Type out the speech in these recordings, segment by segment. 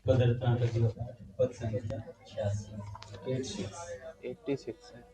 पदार्थां का जो पद संख्या 86 है।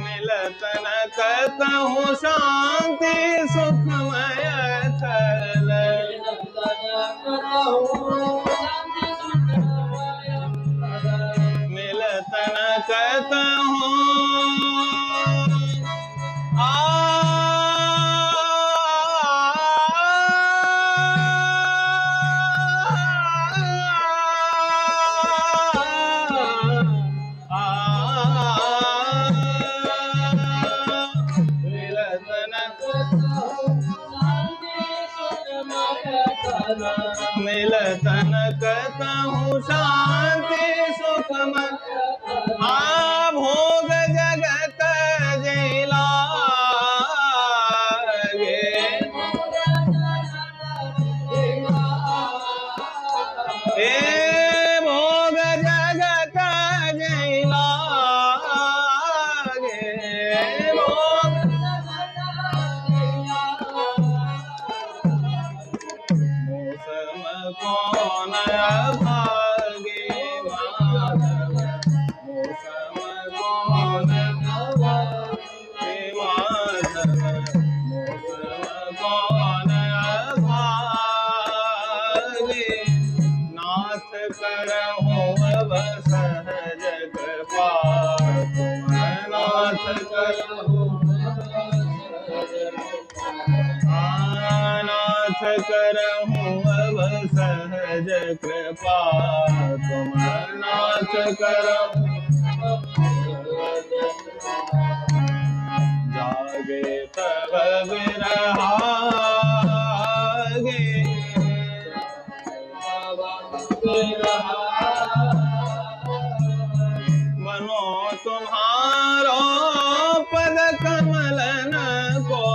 मिलत न कतहु शांति सुखमय मिलतन कतहु शांति सुख मन भोग जगत जिला भोग जगत जिला मौसम कौन भागे माधव मौसम कौन भागे माधव मौसम कौन भागे नाथ करहु अब सहज कृपा तुम नाथ करहु नाथ करहु अब सहज कृपा तुम नाथ करहु जागे तब विरहागे मनो तुम्हारो पद कमलन को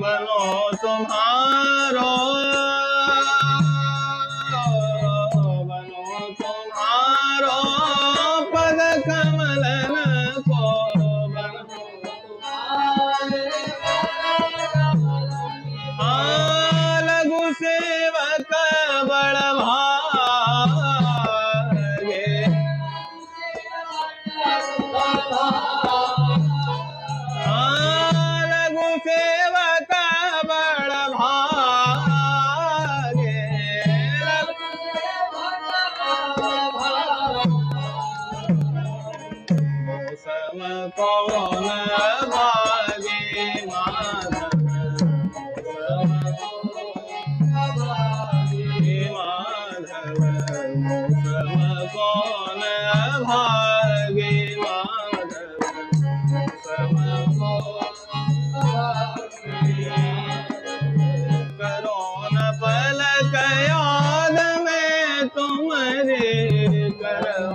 मनो तुम्हारो पद कमलन को लघु सेवक बड़ भागे लघु सेवक बड़ भागे मौसम कौन भागे माधव माधव मौसम कौन भागे माधव मौसम करो न पलक याद में तुम्हारे करो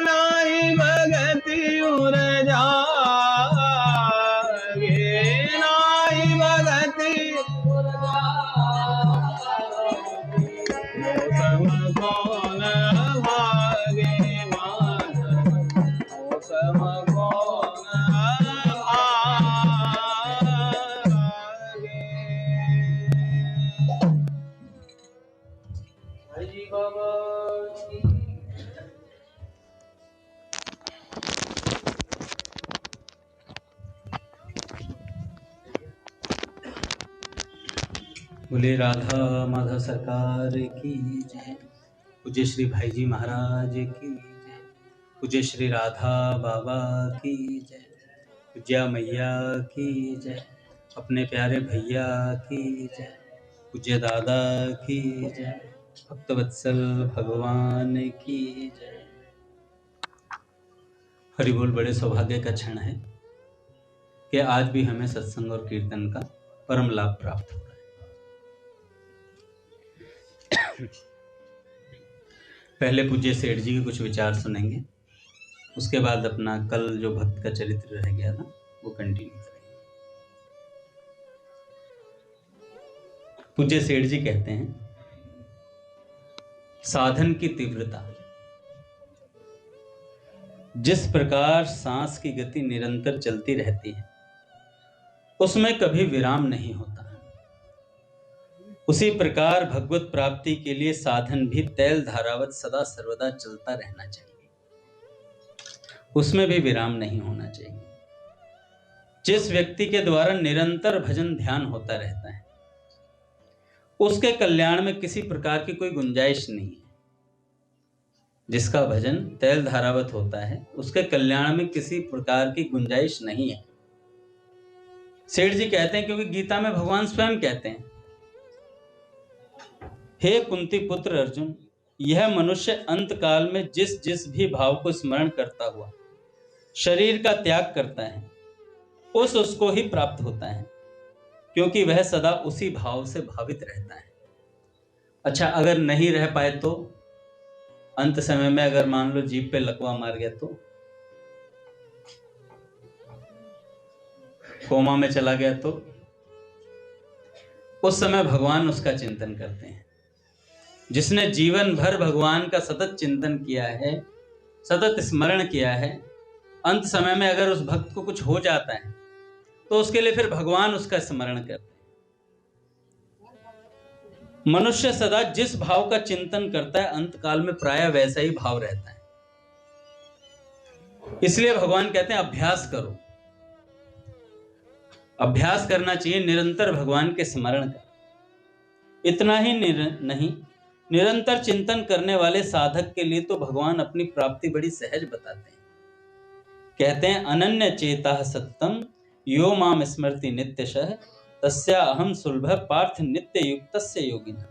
नाई भगति उर जागे नाई भगति मौसम कौन भागे माधव मौसम कौन भागे हरि बाबा बोले राधा माधव सरकार की जय। पूज्य श्री भाई जी महाराज की जय। पूज्य श्री राधा बाबा की जय। पूज्या मैया की जय। अपने प्यारे भैया की जय। पूज्य दादा की जय। भक्तवत्सल भगवान की जय। हरि बोल। बड़े सौभाग्य का क्षण है कि आज भी हमें सत्संग और कीर्तन का परम लाभ प्राप्त हो रहा है। पहले पूज्य सेठ जी के कुछ विचार सुनेंगे, उसके बाद अपना कल जो भक्त का चरित्र रह गया था वो कंटिन्यू करेंगे। पूज्य सेठ जी कहते हैं, साधन की तीव्रता, जिस प्रकार सांस की गति निरंतर चलती रहती है उसमें कभी विराम नहीं होता, उसी प्रकार भगवत प्राप्ति के लिए साधन भी तैल धारावत सदा सर्वदा चलता रहना चाहिए, उसमें भी विराम नहीं होना चाहिए। जिस व्यक्ति के द्वारा निरंतर भजन ध्यान होता रहता है उसके कल्याण में किसी प्रकार की कोई गुंजाइश नहीं है। जिसका भजन तैल धारावत होता है उसके कल्याण में किसी प्रकार की गुंजाइश नहीं है। सेठ जी कहते हैं, क्योंकि गीता में भगवान स्वयं कहते हैं, हे कुंती पुत्र अर्जुन, यह मनुष्य अंत काल में जिस जिस भी भाव को स्मरण करता हुआ शरीर का त्याग करता है, उसको ही प्राप्त होता है, क्योंकि वह सदा उसी भाव से भावित रहता है। अच्छा, अगर नहीं रह पाए तो अंत समय में अगर मान लो जीभ पे लकवा मार गया तो, कोमा में चला गया तो, उस समय भगवान उसका चिंतन करते हैं। जिसने जीवन भर भगवान का सतत चिंतन किया है, सतत स्मरण किया है, अंत समय में अगर उस भक्त को कुछ हो जाता है तो उसके लिए फिर भगवान उसका स्मरण करते हैं। मनुष्य सदा जिस भाव का चिंतन करता है, अंत काल में प्रायः वैसा ही भाव रहता है। इसलिए भगवान कहते हैं अभ्यास करो, अभ्यास करना चाहिए निरंतर भगवान के स्मरण का। इतना ही नहीं, निरंतर चिंतन करने वाले साधक के लिए तो भगवान अपनी प्राप्ति बड़ी सहज बताते हैं। कहते हैं अनन्य चेता सत्तम यो माम स्मृति नित्यशः तस्या अहम सुलभ पार्थ नित्य युक्तस्य योगिनः।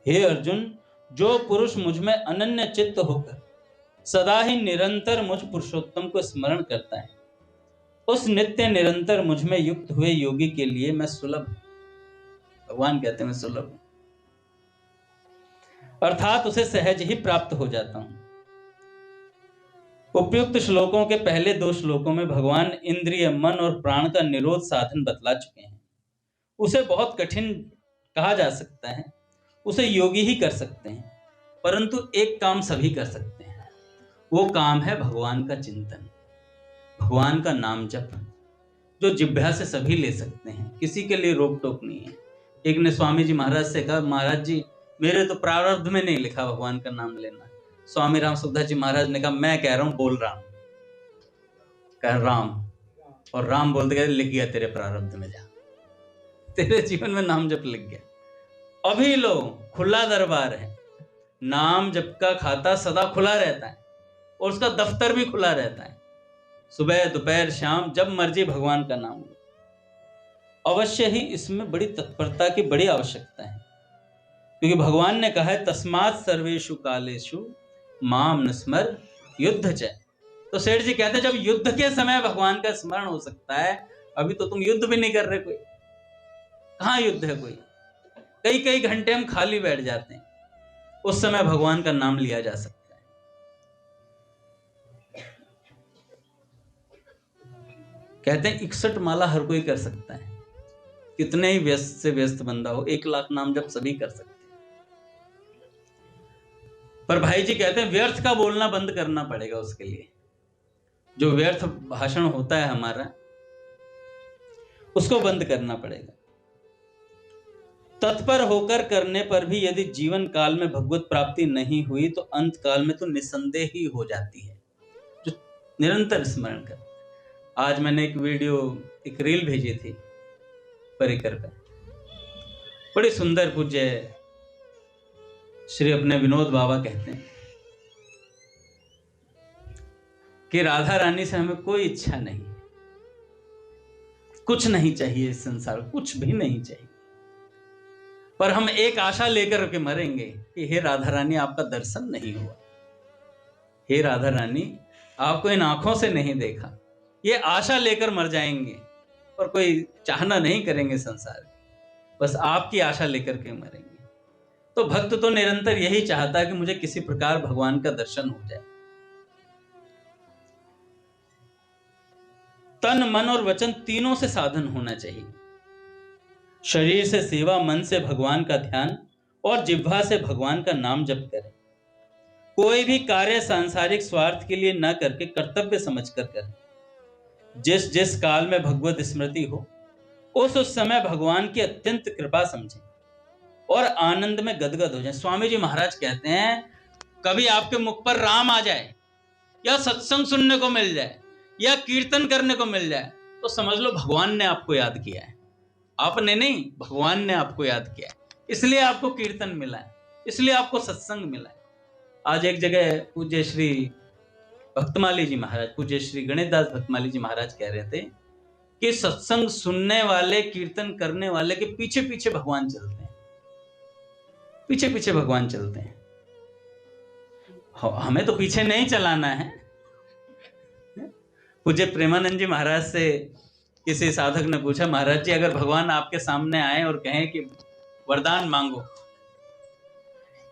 हे अर्जुन, जो पुरुष मुझ में अनन्य चित्त होकर सदा ही निरंतर मुझ पुरुषोत्तम को स्मरण करता है, उस नित्य निरंतर मुझ में युक्त हुए योगी के लिए मैं सुलभ, भगवान कहते हैं मैं सुलभ हूं, अर्थात उसे सहज ही प्राप्त हो जाता हूं। उपयुक्त श्लोकों के पहले 2 श्लोकों में भगवान इंद्रिय, मन और प्राण का निरोध साधन बतला चुके हैं। उसे बहुत कठिन कहा जा सकता है, उसे योगी ही कर सकते हैं, परंतु एक काम सभी कर सकते हैं। वो काम है भगवान का चिंतन, भगवान का नाम जप, जो जिह्वा से सभी ले सकते हैं, किसी के लिए रोक टोक नहीं है। एक ने स्वामी जी महाराज से कहा, महाराज जी मेरे तो प्रारब्ध में नहीं लिखा भगवान का नाम लेना। स्वामी राम सुखदास जी महाराज ने कहा, मैं कह रहा हूं बोल राम, कह राम, और राम बोलते कहते लिख गया तेरे प्रारब्ध में, जा तेरे जीवन में नाम जप लिख गया। अभी लो खुला दरबार है, नाम जप का खाता सदा खुला रहता है और उसका दफ्तर भी खुला रहता है। सुबह दोपहर शाम जब मर्जी भगवान का नाम लो। अवश्य ही इसमें बड़ी तत्परता की बड़ी आवश्यकता है, क्योंकि भगवान ने कहा है तस्मात् सर्वेषु कालेषु माम नस्मर युद्ध च। तो सेठ जी कहते हैं जब युद्ध के समय भगवान का स्मरण हो सकता है, अभी तो तुम युद्ध भी नहीं कर रहे, कोई कहां युद्ध है, कोई कई कई घंटे हम खाली बैठ जाते हैं, उस समय भगवान का नाम लिया जा सकता है। कहते हैं 61 माला हर कोई कर सकता है, कितने ही व्यस्त से व्यस्त बंदा हो, 1 लाख नाम जब सभी कर सकते हैं। पर भाई जी कहते हैं व्यर्थ का बोलना बंद करना पड़ेगा उसके लिए। जो व्यर्थ भाषण होता है हमारा, उसको बंद करना पड़ेगा। तत्पर होकर करने पर भी यदि जीवन काल में भगवत प्राप्ति नहीं हुई तो अंत काल में तो निसंदेह ही हो जाती है, जो निरंतर स्मरण कर। आज मैंने एक वीडियो, एक रील भेजी थी परिकर पे, बड़ी सुंदर। पूज्य श्री अपने विनोद बाबा कहते हैं कि राधा रानी से हमें कोई इच्छा नहीं, कुछ नहीं चाहिए इस संसार, कुछ भी नहीं चाहिए, पर हम एक आशा लेकर के मरेंगे कि हे राधा रानी आपका दर्शन नहीं हुआ, हे राधा रानी आपको इन आंखों से नहीं देखा, ये आशा लेकर मर जाएंगे और कोई चाहना नहीं करेंगे संसार की, बस आपकी आशा लेकर के मरेंगे। तो भक्त तो निरंतर यही चाहता है कि मुझे किसी प्रकार भगवान का दर्शन हो जाए। तन मन और वचन तीनों से साधन होना चाहिए। शरीर से सेवा, मन से भगवान का ध्यान और जिह्वा से भगवान का नाम जप करें। कोई भी कार्य सांसारिक स्वार्थ के लिए न करके कर्तव्य समझकर करें। जिस जिस काल में भगवत स्मृति हो उस समय भगवान की अत्यंत कृपा समझें और आनंद में गदगद हो जाए। स्वामी जी महाराज कहते हैं कभी आपके मुख पर राम आ जाए या सत्संग सुनने को मिल जाए या कीर्तन करने को मिल जाए तो समझ लो भगवान ने आपको याद किया है। आपने नहीं, भगवान ने आपको याद किया है, इसलिए आपको कीर्तन मिला है, इसलिए आपको सत्संग मिला है। आज एक जगह पूज्य श्री भक्तमाली जी महाराज, पूज्य श्री गणेशदास भक्तमाली जी महाराज कह रहे थे कि सत्संग सुनने वाले, कीर्तन करने वाले के पीछे पीछे भगवान चलते हैं, पीछे पीछे भगवान चलते हैं। हमें तो पीछे नहीं चलाना है। पूज्य प्रेमानंद जी महाराज से किसी साधक ने पूछा, महाराज जी अगर भगवान आपके सामने आए और कहें कि वरदान मांगो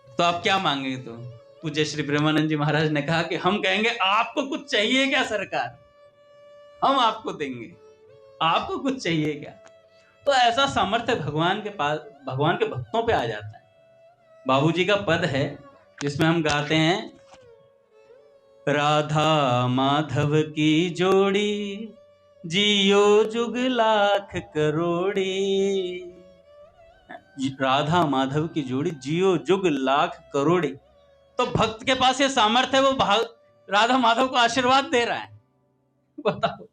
तो आप क्या मांगेंगे? तो पूज्य श्री प्रेमानंद जी महाराज ने कहा कि हम कहेंगे आपको कुछ चाहिए क्या सरकार, हम आपको देंगे, आपको कुछ चाहिए क्या? तो ऐसा सामर्थ्य भगवान के पास, भगवान के भक्तों पे आ जाता है। बाबूजी का पद है जिसमें हम गाते हैं, राधा माधव की जोड़ी जियो जुग लाख करोड़ी। राधा माधव की जोड़ी जियो जुग लाख करोड़ी। तो भक्त के पास ये सामर्थ्य है, वो राधा माधव को आशीर्वाद दे रहा है। बताओ,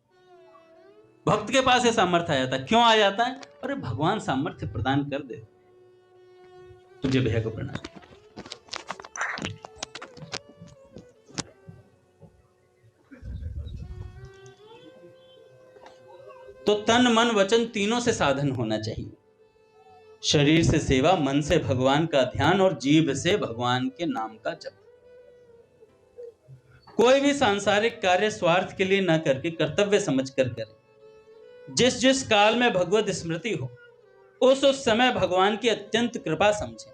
भक्त के पास ये सामर्थ्य आ जाता है। क्यों आ जाता है? अरे भगवान सामर्थ्य प्रदान कर दे। तुझे भैया को प्रणाम। तो तन मन वचन तीनों से साधन होना चाहिए। शरीर से सेवा, मन से भगवान का ध्यान और जीभ से भगवान के नाम का जप। कोई भी सांसारिक कार्य स्वार्थ के लिए न करके कर्तव्य समझकर करें। जिस जिस काल में भगवत स्मृति हो उस समय भगवान की अत्यंत कृपा समझें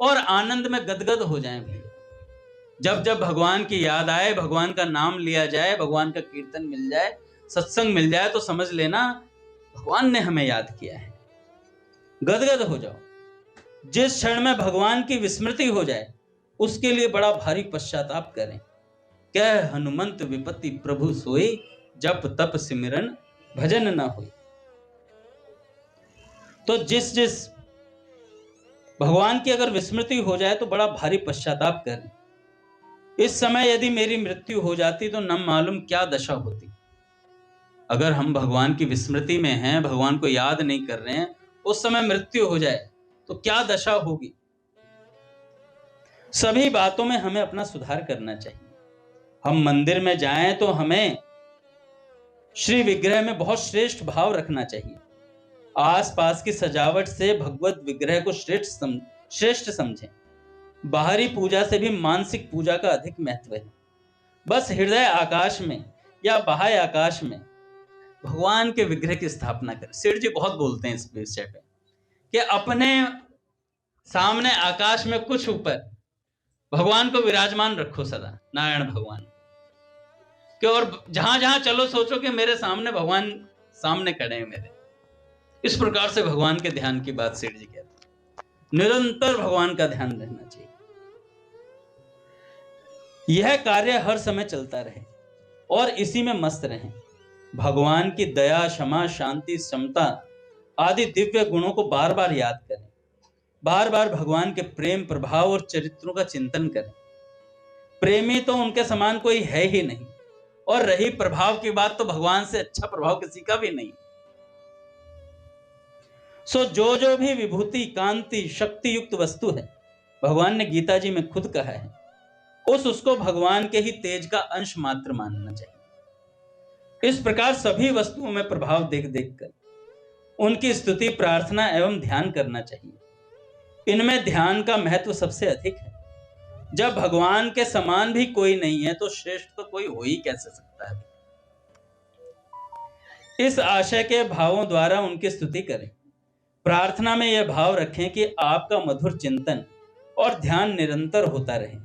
और आनंद में गदगद हो जाएं भैया। जब जब भगवान की याद आए, भगवान का नाम लिया जाए, भगवान का कीर्तन मिल जाए, सत्संग मिल जाए, तो समझ लेना भगवान ने हमें याद किया है। गदगद हो जाओ। जिस क्षण में भगवान की विस्मृति हो जाए उसके लिए बड़ा भारी पश्चाताप करें। कह हनुमंत विपत्ति प्रभु सोई, जप तप सिमरन भजन न होई। तो जिस जिस भगवान की अगर विस्मृति हो जाए तो बड़ा भारी पश्चाताप करें। इस समय यदि मेरी मृत्यु हो जाती तो न मालूम क्या दशा होती। अगर हम भगवान की विस्मृति में हैं, भगवान को याद नहीं कर रहे हैं, उस समय मृत्यु हो जाए तो क्या दशा होगी। सभी बातों में हमें अपना सुधार करना चाहिए। हम मंदिर में जाएं तो हमें श्री विग्रह में बहुत श्रेष्ठ भाव रखना चाहिए। आसपास की सजावट से भगवत विग्रह को श्रेष्ठ समझें। बाहरी पूजा से भी मानसिक पूजा का अधिक महत्व है। बस हृदय आकाश में या बाह्य आकाश में भगवान के विग्रह की स्थापना करें। सेठ जी बहुत बोलते हैं इस विषय पे कि अपने सामने आकाश में कुछ ऊपर भगवान को विराजमान रखो सदा, नारायण भगवान कि, और जहां जहां चलो सोचो कि मेरे सामने भगवान सामने खड़े हैं मेरे। इस प्रकार से भगवान के ध्यान की बात सेठ जी कहते हैं। निरंतर भगवान का ध्यान रहना चाहिए। यह कार्य हर समय चलता रहे और इसी में मस्त रहें। भगवान की दया, क्षमा, शांति, समता आदि दिव्य गुणों को बार बार याद करें। बार बार भगवान के प्रेम, प्रभाव और चरित्रों का चिंतन करें। प्रेमी तो उनके समान कोई है ही नहीं, और रही प्रभाव की बात तो भगवान से अच्छा प्रभाव किसी का भी नहीं। सो जो जो भी विभूति, कांति, शक्ति युक्त वस्तु है, भगवान ने गीता जी में खुद कहा है, उसको भगवान के ही तेज का अंश मात्र मानना चाहिए। इस प्रकार सभी वस्तुओं में प्रभाव देख देख कर उनकी स्तुति, प्रार्थना एवं ध्यान करना चाहिए। इनमें ध्यान का महत्व सबसे अधिक है। जब भगवान के समान भी कोई नहीं है तो श्रेष्ठ तो कोई हो ही कैसे सकता है। इस आशय के भावों द्वारा उनकी स्तुति करें। प्रार्थना में यह भाव रखें कि आपका मधुर चिंतन और ध्यान निरंतर होता रहे।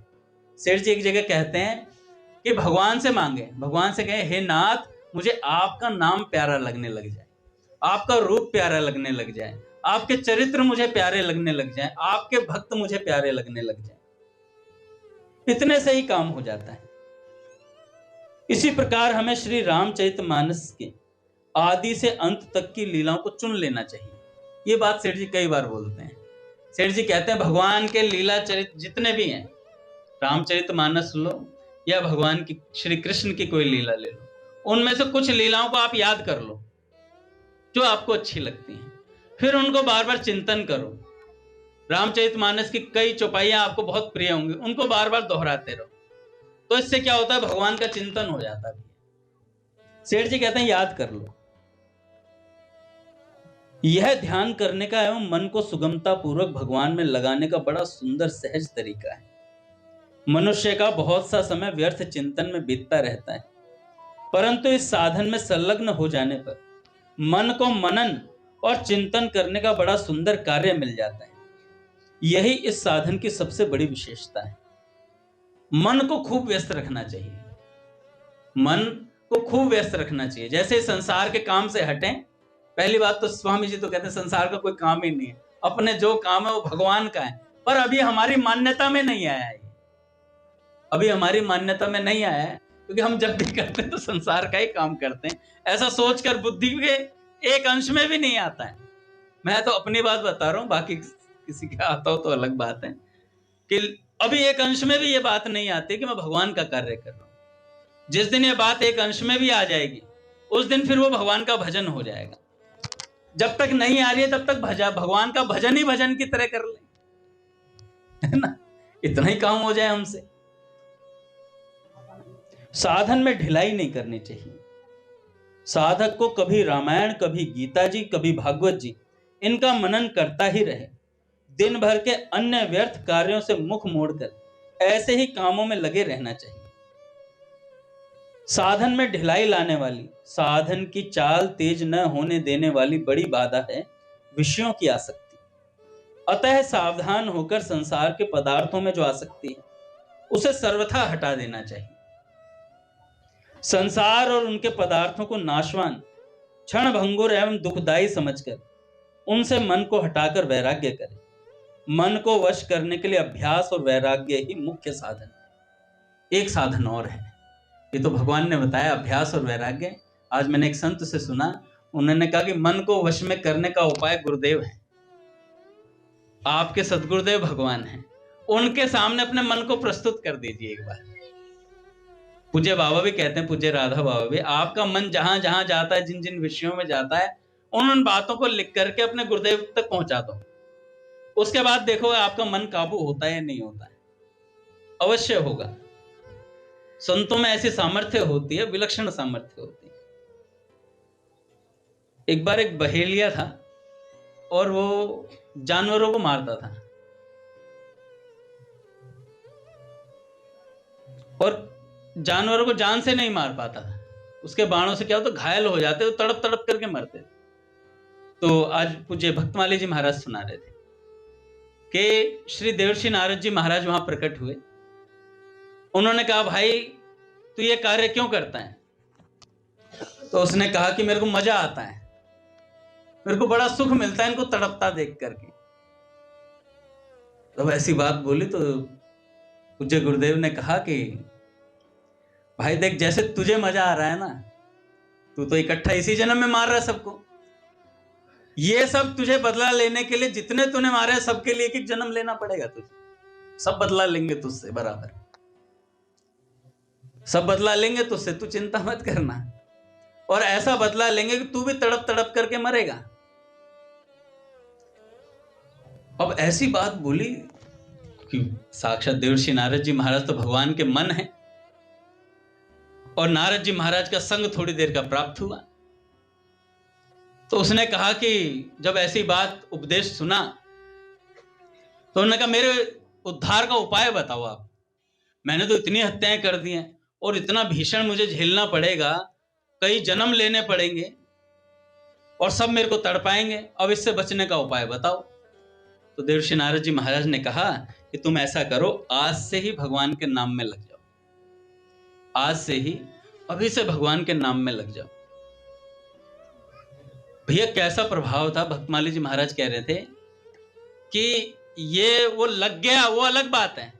सेठ जी एक जगह कहते हैं कि भगवान से मांगे, भगवान से कहें, हे नाथ मुझे आपका नाम प्यारा लगने लग जाए, आपका रूप प्यारा लगने लग जाए, आपके चरित्र मुझे प्यारे लगने लग जाए, आपके भक्त मुझे प्यारे लगने लग जाए। इतने से ही काम हो जाता है। इसी प्रकार हमें श्री रामचरितमानस के आदि से अंत तक की लीलाओं को चुन लेना चाहिए। ये बात सेठ जी कई बार बोलते हैं। सेठ जी कहते हैं भगवान के लीला चरित्र जितने भी हैं, रामचरितमानस लो या भगवान की श्री कृष्ण की कोई लीला ले लो, उनमें से कुछ लीलाओं को आप याद कर लो जो आपको अच्छी लगती हैं, फिर उनको बार बार चिंतन करो। रामचरितमानस की कई चौपाइयां आपको बहुत प्रिय होंगी, उनको बार बार दोहराते रहो, तो इससे क्या होता है, भगवान का चिंतन हो जाता है। सेठ जी कहते हैं याद कर लो। यह ध्यान करने का एवं मन को सुगमता पूर्वक भगवान में लगाने का बड़ा सुंदर सहज तरीका है। मनुष्य का बहुत सा समय व्यर्थ चिंतन में बीतता रहता है, परंतु इस साधन में संलग्न हो जाने पर मन को मनन और चिंतन करने का बड़ा सुंदर कार्य मिल जाता है। यही इस साधन की सबसे बड़ी विशेषता है। मन को खूब व्यस्त रखना चाहिए, मन को खूब व्यस्त रखना चाहिए। जैसे संसार के काम से हटें, पहली बात तो स्वामी जी तो कहते हैं संसार का कोई काम ही नहीं है, अपने जो काम है वो भगवान का है। पर अभी हमारी मान्यता में नहीं आया है, अभी हमारी मान्यता में नहीं आया है, क्योंकि हम जब भी करते हैं तो संसार का ही काम करते हैं, ऐसा सोचकर बुद्धि के एक अंश में भी नहीं आता है। मैं तो अपनी बात बता रहा हूं, बाकी किसी का आता हो तो अलग बात है, कि अभी एक अंश में भी ये बात नहीं आती कि मैं भगवान का कार्य कर रहा हूं। जिस दिन ये बात एक अंश में भी आ जाएगी, उस दिन फिर वो भगवान का भजन हो जाएगा। जब तक नहीं आ रही है तब तक भगवान का भजन ही भजन की तरह कर ले, है ना, इतना ही काम हो जाए हमसे। साधन में ढिलाई नहीं करनी चाहिए। साधक को कभी रामायण, कभी गीता जी, कभी भागवत जी, इनका मनन करता ही रहे। दिन भर के अन्य व्यर्थ कार्यों से मुख मोड़कर ऐसे ही कामों में लगे रहना चाहिए। साधन में ढिलाई लाने वाली, साधन की चाल तेज न होने देने वाली बड़ी बाधा है विषयों की आसक्ति। अतः सावधान होकर संसार के पदार्थों में जो आसक्ति है उसे सर्वथा हटा देना चाहिए। संसार और उनके पदार्थों को नाशवान, क्षण भंगुर एवं दुखदायी समझकर उनसे मन को हटाकर वैराग्य करें। मन को वश करने के लिए अभ्यास और वैराग्य ही मुख्य साधन। एक साधन और है, ये तो भगवान ने बताया, अभ्यास और वैराग्य। आज मैंने एक संत से सुना, उन्होंने कहा कि मन को वश में करने का उपाय गुरुदेव है, आपके सदगुरुदेव भगवान हैं, उनके सामने अपने मन को प्रस्तुत कर दीजिए एक बार। पूज्य बाबा भी कहते हैं, पूज्य राधा बाबा भी, आपका मन जहां जहां जाता है, जिन जिन विषयों में जाता है, उन बातों को लिख करके अपने गुरुदेव तक पहुंचा दो। उसके बाद देखो आपका मन काबू होता है या नहीं होता है। अवश्य होगा। संतों में ऐसी सामर्थ्य होती है, विलक्षण सामर्थ्य होती है। एक बार एक बहेलिया था और वो जानवरों को मारता था, और जानवरों को जान से नहीं मार पाता था। उसके बाणों से क्या होता, घायल हो जाते, तो तड़प तड़प करके मरते। तो आज पूज्य भक्तमाली जी महाराज सुना रहे थे कि श्री देवर्षि नारद जी महाराज वहां प्रकट हुए। उन्होंने कहा, भाई तू ये कार्य क्यों करता है? तो उसने कहा कि मेरे को मजा आता है, मेरे को बड़ा सुख मिलता है इनको तड़पता देख करके। तो ऐसी बात बोली तो पूज्य गुरुदेव ने कहा कि भाई देख, जैसे तुझे मजा आ रहा है ना, तू तो इकट्ठा इसी जन्म में मार रहा है सबको। ये सब तुझे बदला लेने के लिए, जितने तूने मारे सबके लिए एक एक जन्म लेना पड़ेगा तुझे। सब बदला लेंगे तुझसे बराबर, सब बदला लेंगे तुझसे, तू चिंता मत करना। और ऐसा बदला लेंगे कि तू भी तड़प तड़प करके मरेगा। अब ऐसी बात बोली कि साक्षात देवर्षि नारद जी महाराज तो भगवान के मन है, और नारद जी महाराज का संग थोड़ी देर का प्राप्त हुआ। तो उसने कहा कि जब ऐसी बात उपदेश सुना तो उन्होंने कहा, मेरे उद्धार का उपाय बताओ आप। मैंने तो इतनी हत्याएं कर दी हैं और इतना भीषण मुझे झेलना पड़ेगा, कई जन्म लेने पड़ेंगे और सब मेरे को तड़पाएंगे, अब इससे बचने का उपाय बताओ। तो देवर्षि नारद जी महाराज ने कहा कि तुम ऐसा करो, आज से ही भगवान के नाम में लग जाओ, आज से ही अभी से भगवान के नाम में लग जाओ। भैया कैसा प्रभाव था। भक्तमाली जी महाराज कह रहे थे कि ये वो लग गया, वो अलग बात है,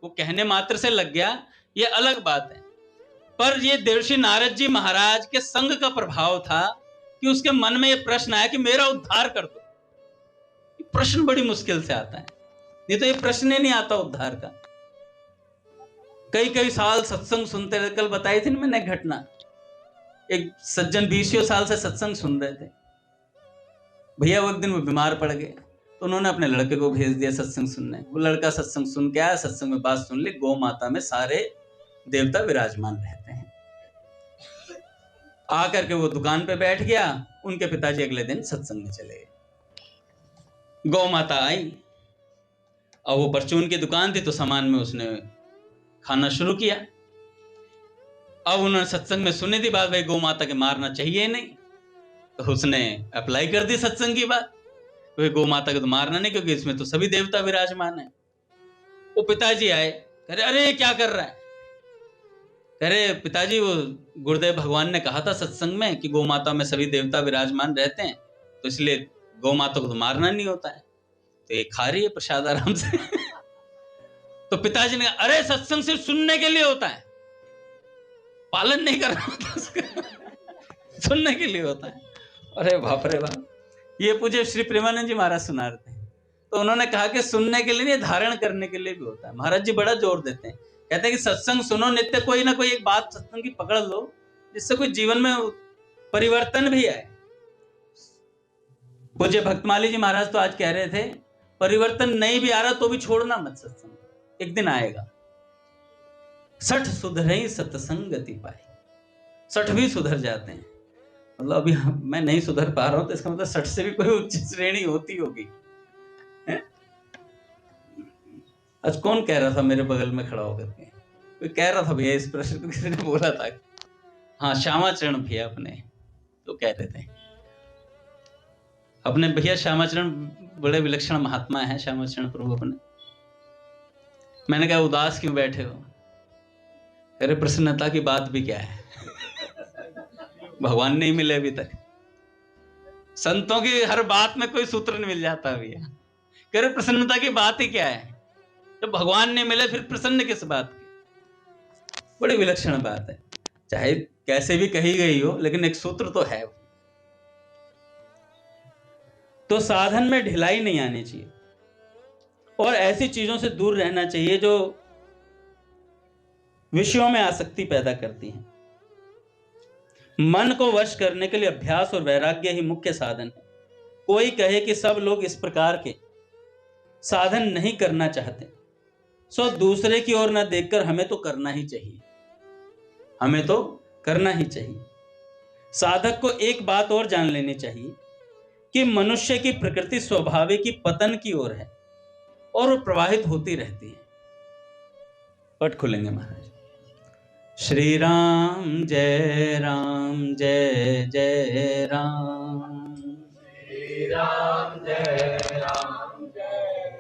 वो कहने मात्र से लग गया, ये अलग बात है। पर ये देवर्षि नारद जी महाराज के संग का प्रभाव था कि उसके मन में ये प्रश्न आया कि मेरा उद्धार कर दो। ये प्रश्न बड़ी मुश्किल से आता है, नहीं तो ये प्रश्न ही नहीं आता उद्धार का। कई कई साल सत्संग सुनते रहे। कल बताई थी ना मैंने घटना, एक सज्जन 20 साल से सत्संग सुन रहे थे। भैया वो एक दिन वो बीमार पड़ गए, तो उन्होंने अपने लड़के को भेज दिया सत्संग सुनने। वो लड़का सत्संग सुन के आया, सत्संग में बात सुन ली, गौ माता में सारे देवता विराजमान रहते हैं। आकर के वो दुकान पे बैठ गया। उनके पिताजी अगले दिन सत्संग में चले गए। गौ माता आई और वो परचून की दुकान थी, तो सामान में उसने खाना शुरू किया। अब उन्होंने सत्संग में सुनी थी बात, भाई गौ माता के मारना चाहिए नहीं, तो उसने अप्लाई कर दी सत्संग की बात, भाई गौ माता को तो मारना नहीं क्योंकि इसमें तो सभी देवता विराजमान है। वो पिताजी आए, कह रहे अरे क्या कर रहा है? कह रहे पिताजी वो गुरुदेव भगवान ने कहा था सत्संग में कि गौ माता में सभी देवता विराजमान रहते हैं, तो इसलिए गौ माता को तो मारना नहीं होता है, तो ये खा रही है प्रसाद आराम से। तो पिताजी ने कहा अरे सत्संग सिर्फ सुनने के लिए होता है, पालन नहीं करना होता उसका, सुनने के लिए होता है। अरे बाप रे बाप, ये पूज्य श्री प्रेमानंद जी महाराज सुना रहे थे। तो उन्होंने कहा कि सुनने के लिए नहीं, धारण करने के लिए भी होता है। महाराज जी बड़ा जोर देते हैं, कहते हैं कि सत्संग सुनो नित्य, कोई ना कोई एक बात सत्संग की पकड़ लो जिससे कोई जीवन में परिवर्तन भी आए। पूज्य भक्तमाली जी महाराज तो आज कह रहे थे परिवर्तन नहीं भी आ रहा तो भी छोड़ना मत सत्संग, एक दिन आएगा। 60 सुधरे सत्संगति पाए, 60 भी सुधर जाते हैं। मतलब अभी मैं नहीं सुधर पा रहा हूं तो इसका मतलब 60 से भी कोई उच्च श्रेणी होती होगी। आज कौन कह रहा था मेरे बगल में खड़ा होकर के, कोई कह रहा था भैया इस प्रश्न को किसी ने बोला था, हाँ श्यामाचरण भैया अपने तो कह रहे थे, अपने भैया श्यामाचरण बड़े विलक्षण महात्मा है श्यामाचरण प्रभु अपने। मैंने कहा उदास क्यों बैठे हो? अरे प्रसन्नता की बात भी क्या है, भगवान नहीं मिले अभी तक। संतों की हर बात में कोई सूत्र नहीं मिल जाता भैया। कह रहे प्रसन्नता की बात ही क्या है, तो भगवान नहीं मिले फिर प्रसन्न किस बात की? बड़ी विलक्षण बात है, चाहे कैसे भी कही गई हो लेकिन एक सूत्र तो है। तो साधन में ढिलाई नहीं आनी चाहिए और ऐसी चीजों से दूर रहना चाहिए जो विषयों में आसक्ति पैदा करती हैं। मन को वश करने के लिए अभ्यास और वैराग्य ही मुख्य साधन है। कोई कहे कि सब लोग इस प्रकार के साधन नहीं करना चाहते, सो दूसरे की ओर न देखकर हमें तो करना ही चाहिए, हमें तो करना ही चाहिए। साधक को एक बात और जान लेनी चाहिए कि मनुष्य की प्रकृति स्वाभाविक ही पतन की ओर है और वो प्रवाहित होती रहती है। पट खुलेंगे महाराज। श्री राम जय जय राम, श्री राम जय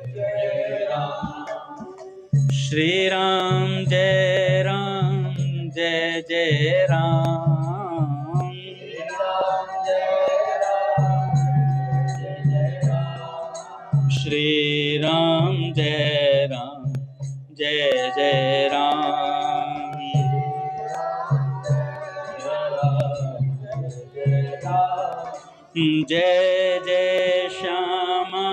जय राम, श्री राम जय जय राम, श्री राम जय राम, श्री राम जय जय राम, जय जय श्यामा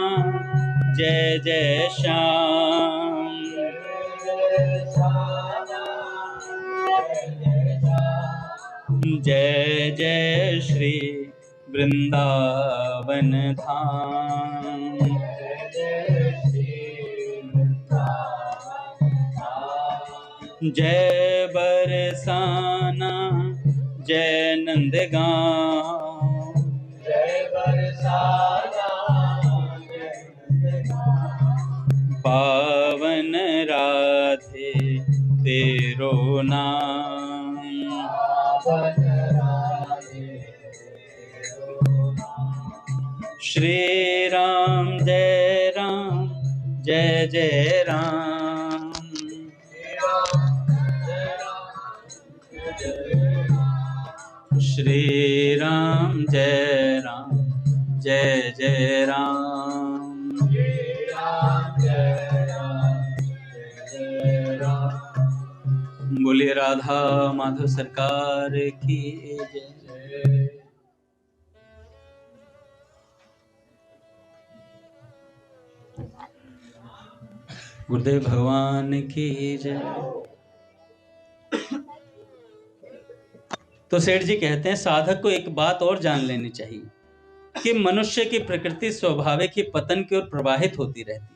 जय जय श्याम, जय जय श्री वृंदावन धाम, जय बरसाना जय नंदगांव, जय बरसाना पावन राधे तेरो नाम, श्री राम जय जय राम, श्री राम जय जय राम, बोलिए राधा माधव सरकार की जय। गुरुदेव भगवान की जय। तो सेठ जी कहते हैं साधक को एक बात और जान लेनी चाहिए कि मनुष्य की प्रकृति स्वाभाविक ही पतन की ओर प्रवाहित होती रहती है।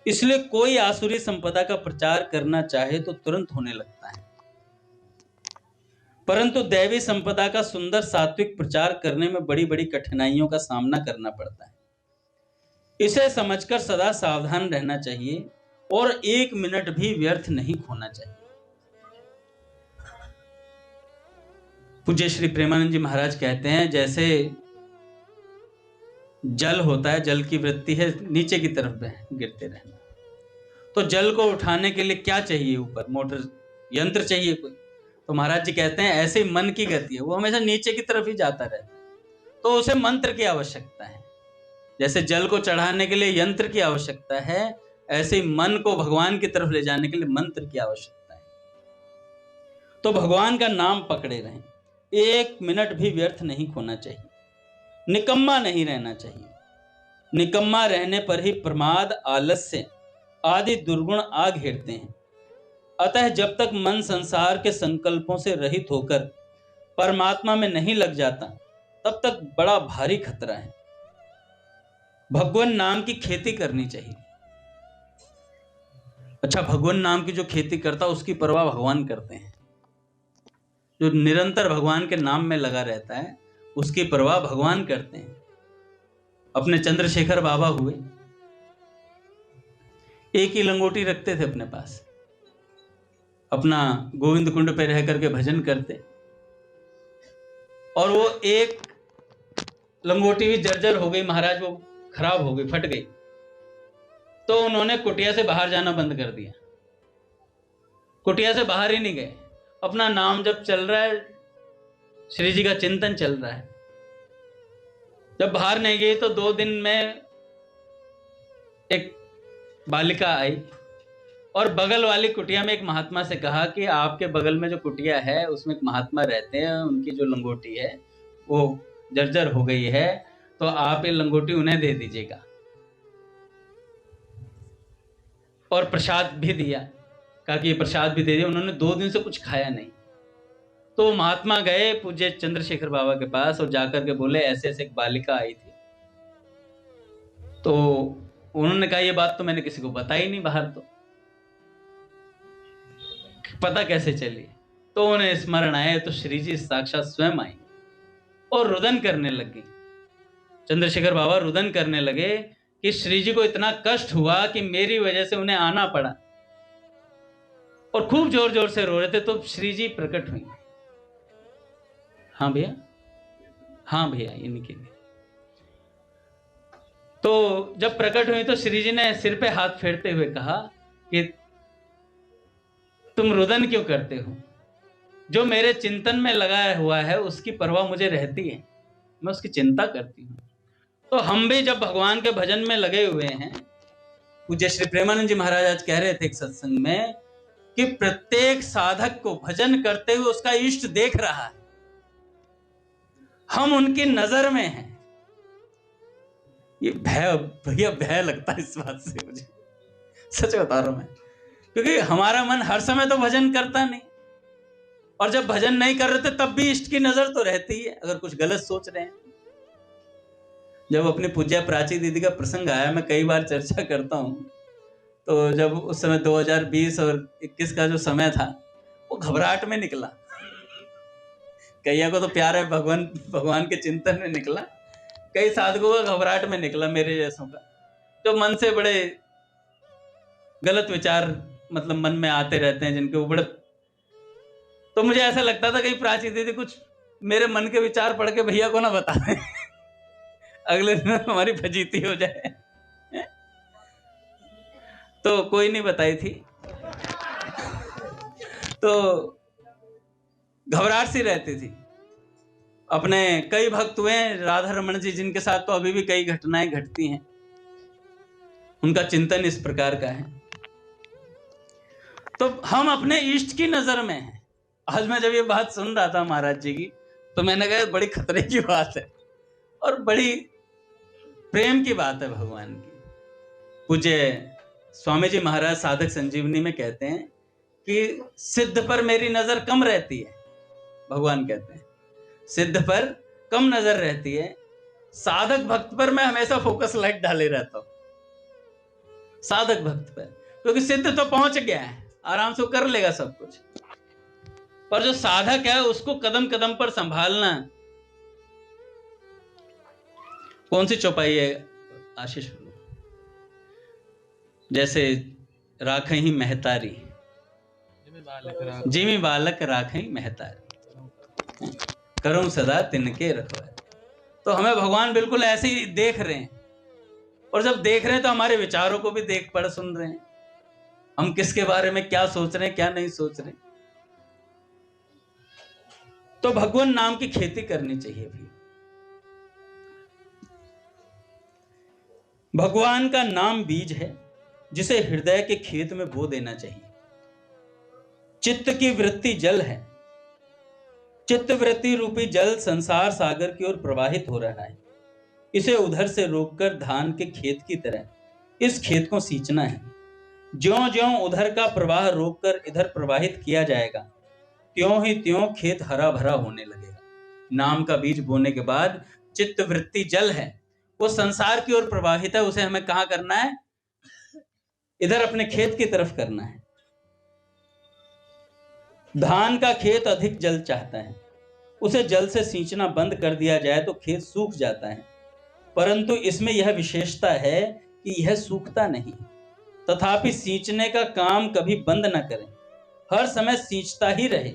इसलिए कोई आसुरी संपदा का प्रचार करना चाहे तो तुरंत होने लगता है, परंतु दैवी संपदा का सुंदर सात्विक प्रचार करने में बड़ी बड़ी कठिनाइयों का सामना करना पड़ता है। इसे समझकर सदा सावधान रहना चाहिए और 1 मिनट भी व्यर्थ नहीं खोना चाहिए। पूज्य श्री प्रेमानंद जी महाराज कहते हैं, जैसे जल होता है, जल की वृत्ति है नीचे की तरफ गिरते रहना, तो जल को उठाने के लिए क्या चाहिए? ऊपर मोटर यंत्र चाहिए कोई। तो महाराज जी कहते हैं ऐसे ही मन की गति है, वो हमेशा नीचे की तरफ ही जाता रहता है, तो उसे मंत्र की आवश्यकता है। जैसे जल को चढ़ाने के लिए यंत्र की आवश्यकता है, ऐसे ही मन को भगवान की तरफ ले जाने के लिए मंत्र की आवश्यकता है। तो भगवान का नाम पकड़े रहें, 1 मिनट भी व्यर्थ नहीं खोना चाहिए, निकम्मा नहीं रहना चाहिए। निकम्मा रहने पर ही प्रमाद, आलस्य आदि दुर्गुण आ घेरते हैं। अतः जब तक मन संसार के संकल्पों से रहित होकर परमात्मा में नहीं लग जाता, तब तक बड़ा भारी खतरा है। भगवान नाम की खेती करनी चाहिए। अच्छा, भगवान नाम की जो खेती करता उसकी परवाह भगवान करते हैं। जो निरंतर भगवान के नाम में लगा रहता है उसकी परवाह भगवान करते हैं। अपने चंद्रशेखर बाबा हुए, एक ही लंगोटी रखते थे अपने पास, अपना गोविंद कुंड पे रह करके भजन करते, और वो एक लंगोटी भी जर्जर हो गई महाराज, वो खराब हो गई, फट गई, तो उन्होंने कुटिया से बाहर जाना बंद कर दिया। कुटिया से बाहर ही नहीं गए, अपना नाम जब चल रहा है, श्री जी का चिंतन चल रहा है। जब बाहर नहीं गए तो 2 दिन में एक बालिका आई और बगल वाली कुटिया में एक महात्मा से कहा कि आपके बगल में जो कुटिया है उसमें एक महात्मा रहते हैं, उनकी जो लंगोटी है वो जर्जर हो गई है, तो आप ये लंगोटी उन्हें दे दीजिएगा। और प्रसाद भी दिया, कहा कि ये प्रसाद भी दे दिया। उन्होंने 2 दिन से कुछ खाया नहीं। तो महात्मा गए पूज्य चंद्रशेखर बाबा के पास और जाकर के बोले ऐसे ऐसे एक बालिका आई थी। तो उन्होंने कहा ये बात तो मैंने किसी को बताई नहीं बाहर, तो पता कैसे चली? तो उन्हें स्मरण आए तो श्री जी साक्षात स्वयं आई और रुदन करने लगी। चंद्रशेखर बाबा रुदन करने लगे कि श्री जी को इतना कष्ट हुआ कि मेरी वजह से उन्हें आना पड़ा, और खूब जोर जोर से रो रहे थे। तो श्री जी प्रकट हुई। हाँ भैया, हाँ भैया, इन्हीं के लिए। तो जब प्रकट हुई तो श्री जी ने सिर पे हाथ फेरते हुए कहा कि तुम रुदन क्यों करते हो? जो मेरे चिंतन में लगा हुआ है उसकी परवाह मुझे रहती है, मैं उसकी चिंता करती हूँ। तो हम भी जब भगवान के भजन में लगे हुए हैं, पूज्य श्री प्रेमानंद जी महाराज आज कह रहे थे एक सत्संग में कि प्रत्येक साधक को भजन करते हुए उसका इष्ट देख रहा है, हम उनकी नजर में हैं। ये भैया भय लगता है इस बात से मुझे, सच बता रहा हूं मैं, क्योंकि हमारा मन हर समय तो भजन करता नहीं, और जब भजन नहीं कर रहे थे तब भी इष्ट की नजर तो रहती है, अगर कुछ गलत सोच रहे हैं। जब अपनी पूज्या प्राची दीदी का प्रसंग आया, मैं कई बार चर्चा करता हूं, तो जब उस समय 2020 और 21 का जो समय था वो घबराहट में निकला। कईया को तो प्यार है भगवान के चिंतन में निकला, कई साधकों का घबराहट में निकला, मेरे जैसों का, जो मन से बड़े गलत विचार मतलब मन में आते रहते हैं, जिनके ऊपर। तो मुझे ऐसा लगता था कहीं प्राची दीदी कुछ मेरे मन के विचार पढ़ के भैया को ना बता दें, अगले दिन हमारी फजीती हो जाए। तो कोई नहीं बताई थी, तो घबराहट सी रहती थी। अपने कई भक्त हुए राधा रमन जी, जिनके साथ तो अभी भी कई घटनाएं घटती हैं, उनका चिंतन इस प्रकार का है। तो हम अपने इष्ट की नजर में हैं। आज मैं जब ये बात सुन रहा था महाराज जी की, तो मैंने कहा बड़ी खतरे की बात है और बड़ी प्रेम की बात है भगवान की। पूज्य स्वामी जी महाराज साधक संजीवनी में कहते हैं कि सिद्ध पर मेरी नजर कम रहती है। भगवान कहते हैं सिद्ध पर कम नजर रहती है, साधक भक्त पर मैं हमेशा फोकस लाइट डाले रहता हूं, साधक भक्त पर, क्योंकि सिद्ध तो पहुंच गया है, आराम से कर लेगा सब कुछ, पर जो साधक है उसको कदम कदम पर संभालना। कौन सी चौपाई है आशीष? जैसे राखही महतारी, जिमी बालक राखही महतारी, करूं सदा तिनके रखवारी। तो हमें भगवान बिल्कुल ऐसे ही देख रहे हैं, और जब देख रहे हैं तो हमारे विचारों को भी देख पढ़ सुन रहे हैं, हम किसके बारे में क्या सोच रहे हैं क्या नहीं सोच रहे। तो भगवान नाम की खेती करनी चाहिए भी। भगवान का नाम बीज है जिसे हृदय के खेत में बो देना चाहिए। चित्त की वृत्ति जल है, चित्त वृत्ति रूपी जल संसार सागर की ओर प्रवाहित हो रहा है। इसे उधर से रोककर धान के खेत की तरह इस खेत को सींचना है। ज्यों-ज्यों उधर का प्रवाह रोककर इधर प्रवाहित किया जाएगा, त्यों ही त्यों खेत हरा भरा होने लगेगा। नाम का बीज बोने के बाद चित्त वृत्ति जल है, वो संसार की ओर प्रवाहित है, उसे हमें कहां करना है? इधर अपने खेत की तरफ करना है। धान का खेत अधिक जल चाहता है, उसे जल से सींचना बंद कर दिया जाए तो खेत सूख जाता है, परंतु इसमें यह विशेषता है कि यह सूखता नहीं। तथापि सींचने का काम कभी बंद न करें, हर समय सींचता ही रहे,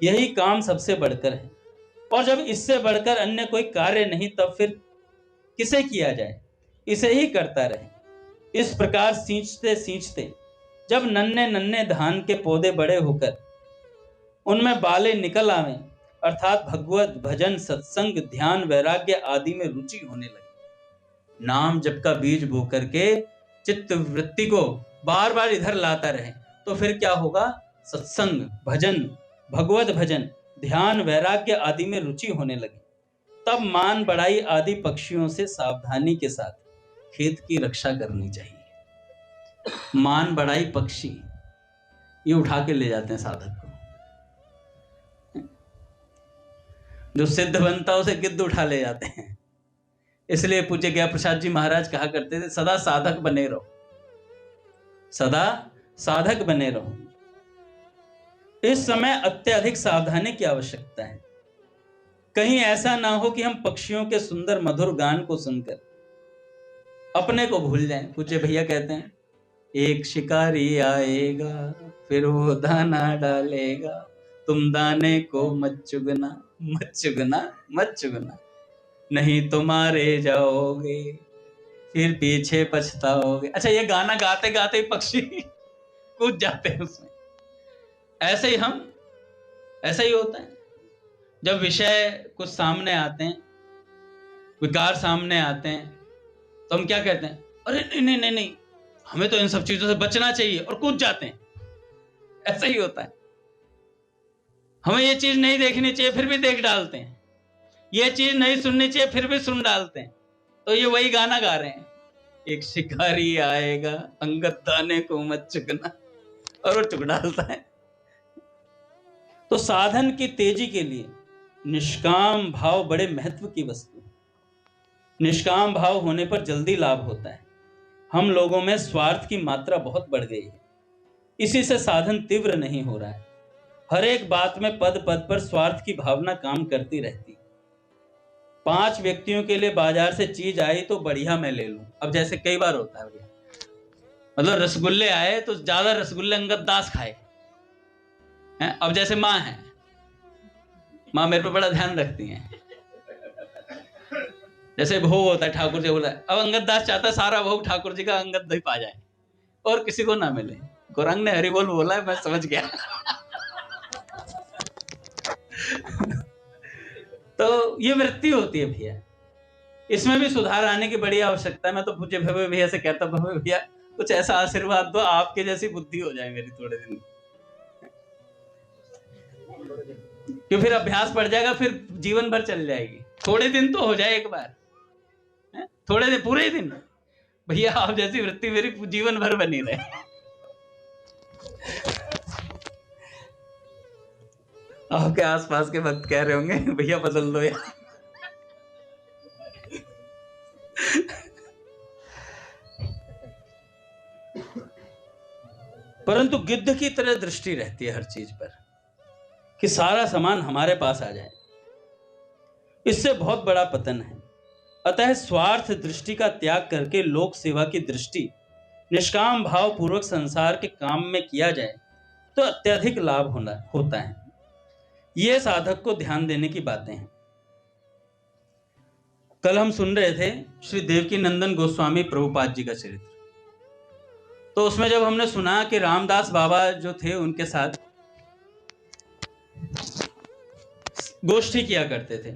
यही काम सबसे बढ़कर है। और जब इससे बढ़कर अन्य कोई कार्य नहीं, तब फिर किसे किया जाए? इसे ही करता रहे। इस प्रकार सींचते सींचते जब नन्हे नन्हे धान के पौधे बड़े होकर उनमें बाले निकल आवें, अर्थात भगवत भजन सत्संग ध्यान वैराग्य आदि में रुचि होने लगे, नाम जप का बीज बो करके चित्त वृत्ति को बार बार इधर लाता रहे, तो फिर क्या होगा? सत्संग भजन भगवत भजन ध्यान वैराग्य आदि में रुचि होने लगी। तब मान बढ़ाई आदि पक्षियों से सावधानी के साथ खेत की रक्षा करनी चाहिए। मान बढ़ाई पक्षी ये उठा के ले जाते हैं साधक को, जो सिद्ध बनता है उसे गिद्ध उठा ले जाते हैं। इसलिए पूज्य ज्ञा प्रसाद जी महाराज कहा करते थे, सदा साधक बने रहो, सदा साधक बने रहो। इस समय अत्यधिक सावधानी की आवश्यकता है। कहीं ऐसा ना हो कि हम पक्षियों के सुंदर मधुर गान को सुनकर अपने को भूल जाएं। पूज्य भैया कहते हैं, एक शिकारी आएगा फिर वो दाना डालेगा, तुम दाने को मत चुगना मत चुगना मत चुगना, नहीं तो मारे जाओगे फिर पीछे पछताओगे। अच्छा, ये गाना गाते गाते पक्षी कूद जाते हैं उसमें। ऐसे ही होता है। जब विषय कुछ सामने आते हैं, विकार सामने आते हैं, तो हम क्या कहते हैं? अरे नहीं नहीं नहीं, हमें तो इन सब चीजों से बचना चाहिए, और कूद जाते हैं। ऐसा ही होता है। हमें ये चीज नहीं देखनी चाहिए, फिर भी देख डालते हैं। ये चीज नहीं सुननी चाहिए, फिर भी सुन डालते हैं। तो ये वही गाना गा रहे हैं, एक शिकारी आएगा अंगद दाने को मत चुगना, और वो चुग डालता है। तो साधन की तेजी के लिए निष्काम भाव बड़े महत्व की वस्तु है। निष्काम भाव होने पर जल्दी लाभ होता है। हम लोगों में स्वार्थ की मात्रा बहुत बढ़ गई है, इसी से साधन तीव्र नहीं हो रहा है। हर एक बात में पद पद पर स्वार्थ की भावना काम करती रहती। 5 व्यक्तियों के लिए बाजार से चीज आई तो बढ़िया मैं ले लूं। अब जैसे कई बार होता है भैया, मतलब रसगुल्ले आए तो ज्यादा रसगुल्ले अंगद दास खाए हैं। अब जैसे माँ है, माँ मेरे पे बड़ा ध्यान रखती हैं। जैसे भोग होता है, ठाकुर जी बोला, अब अंगद दास चाहता है सारा भोग ठाकुर जी का अंगद ही पा जाए और किसी को ना मिले। गौरंग ने हरि बोल बोला है, मैं समझ गया। तो ये वृत्ति होती है भैया, इसमें भी सुधार आने की बड़ी आवश्यकता है। मैं तो पूज्य भव्य भैया से कहता, भव्य भैया कुछ ऐसा आशीर्वाद दो, आपके जैसी बुद्धि हो जाए मेरी थोड़े दिन, कि फिर अभ्यास बढ़ जाएगा, फिर जीवन भर चल जाएगी। थोड़े दिन तो हो जाए एक बार, थोड़े दिन, पूरे दिन भैया आप जैसी वृत्ति मेरी जीवन भर बनी रहे। आपके आसपास के भक्त कह रहे होंगे, भैया बदल दो यार। परंतु गिद्ध की तरह दृष्टि रहती है हर चीज पर, कि सारा सामान हमारे पास आ जाए। इससे बहुत बड़ा पतन है। अतः स्वार्थ दृष्टि का त्याग करके लोक सेवा की दृष्टि निष्काम भाव पूर्वक संसार के काम में किया जाए तो अत्यधिक लाभ होता है। ये साधक को ध्यान देने की बातें हैं। कल हम सुन रहे थे श्री देवकी नंदन गोस्वामी प्रभुपाद जी का चरित्र। तो उसमें जब हमने सुना कि रामदास बाबा जो थे उनके साथ गोष्ठी किया करते थे,